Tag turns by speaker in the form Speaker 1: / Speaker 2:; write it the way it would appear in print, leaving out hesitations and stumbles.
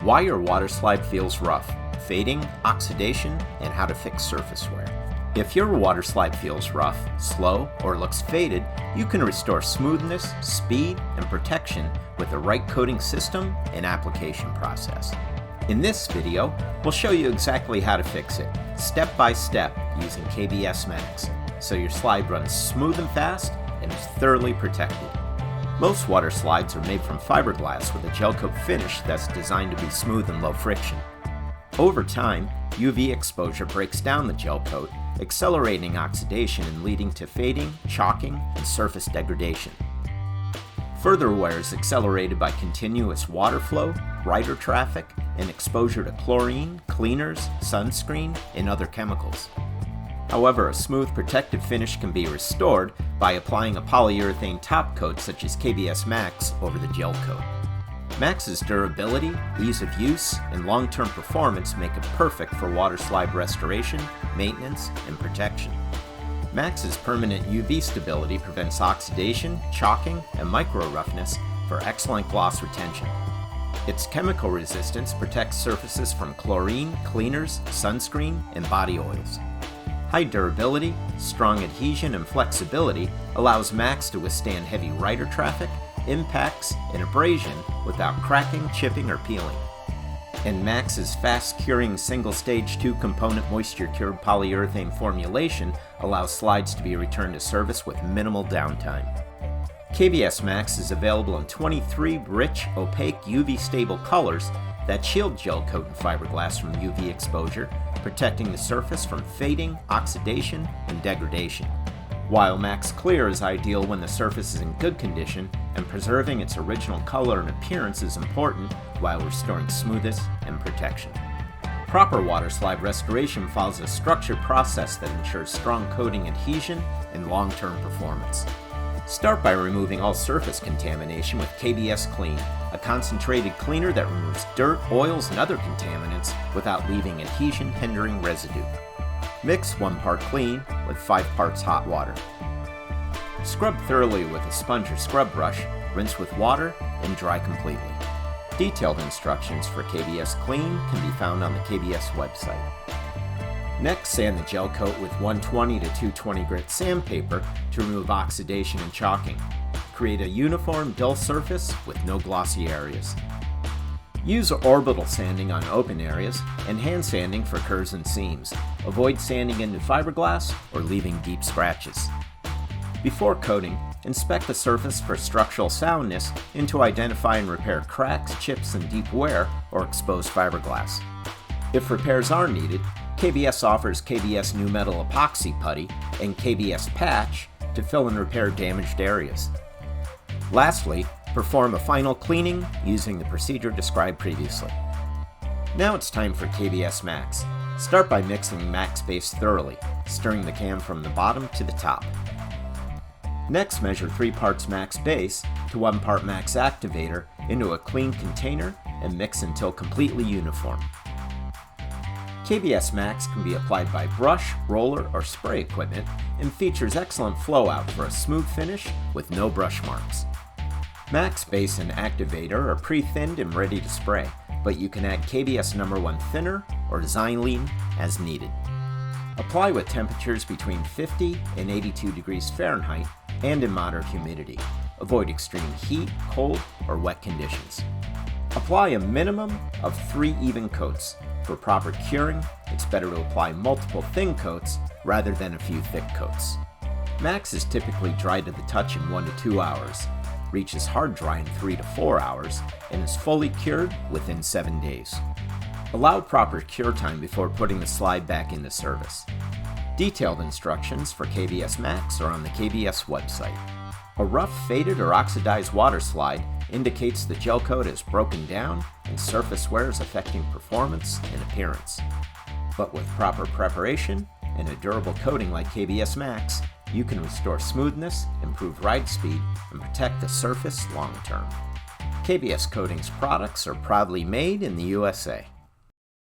Speaker 1: Why your water slide feels rough, fading, oxidation, and how to fix surface wear. If your water slide feels rough, slow, or looks faded, you can restore smoothness, speed, and protection with the right coating system and application process. In this video, we'll show you exactly how to fix it, step by step, using KBS MAXX, so your slide runs smooth and fast and is thoroughly protected. Most water slides are made from fiberglass with a gel coat finish that's designed to be smooth and low friction. Over time, UV exposure breaks down the gel coat, accelerating oxidation and leading to fading, chalking, and surface degradation. Further wear is accelerated by continuous water flow, rider traffic, and exposure to chlorine, cleaners, sunscreen, and other chemicals. However, a smooth protective finish can be restored by applying a polyurethane top coat such as KBS MAXX over the gel coat. MAXX's durability, ease of use, and long-term performance make it perfect for water slide restoration, maintenance, and protection. MAXX's permanent UV stability prevents oxidation, chalking, and micro roughness for excellent gloss retention. Its chemical resistance protects surfaces from chlorine, cleaners, sunscreen, and body oils. High durability, strong adhesion, and flexibility allows MAXX to withstand heavy rider traffic, impacts, and abrasion without cracking, chipping, or peeling. And MAXX's fast-curing single-stage 2-component moisture-cured polyurethane formulation allows slides to be returned to service with minimal downtime. KBS MAXX is available in 23 rich, opaque, UV-stable colors that shield gel coat and fiberglass from UV exposure, protecting the surface from fading, oxidation, and degradation. While MAXX Clear is ideal when the surface is in good condition, and preserving its original color and appearance is important while restoring smoothness and protection. Proper water slide restoration follows a structured process that ensures strong coating adhesion and long-term performance. Start by removing all surface contamination with KBS Clean, a concentrated cleaner that removes dirt, oils, and other contaminants without leaving adhesion-hindering residue. Mix 1 part clean with 5 parts hot water. Scrub thoroughly with a sponge or scrub brush, rinse with water, and dry completely. Detailed instructions for KBS Clean can be found on the KBS website. Next, sand the gel coat with 120 to 220 grit sandpaper to remove oxidation and chalking. Create a uniform, dull surface with no glossy areas. Use orbital sanding on open areas and hand sanding for curves and seams. Avoid sanding into fiberglass or leaving deep scratches. Before coating, inspect the surface for structural soundness and to identify and repair cracks, chips, and deep wear or exposed fiberglass. If repairs are needed, KBS offers KBS New Metal Epoxy Putty and KBS Patch to fill and repair damaged areas. Lastly, perform a final cleaning using the procedure described previously. Now it's time for KBS MAXX. Start by mixing MAXX base thoroughly, stirring the can from the bottom to the top. Next, measure 3 parts MAXX base to 1 part MAXX activator into a clean container and mix until completely uniform. KBS MAXX can be applied by brush, roller, or spray equipment and features excellent flow out for a smooth finish with no brush marks. MAXX base and activator are pre-thinned and ready to spray, but you can add KBS No. 1 thinner or xylene as needed. Apply with temperatures between 50 and 82 degrees Fahrenheit and in moderate humidity. Avoid extreme heat, cold, or wet conditions. Apply a minimum of 3 even coats. For proper curing, it's better to apply multiple thin coats rather than a few thick coats. MAXX is typically dry to the touch in 1 to 2 hours, reaches hard dry in 3 to 4 hours, and is fully cured within 7 days. Allow proper cure time before putting the slide back into service. Detailed instructions for KBS MAXX are on the KBS website. A rough, faded, or oxidized water slide indicates the gel coat is broken down and surface wear is affecting performance and appearance. But with proper preparation and a durable coating like KBS MAXX, you can restore smoothness, improve ride speed, and protect the surface long term. KBS Coatings products are proudly made in the USA.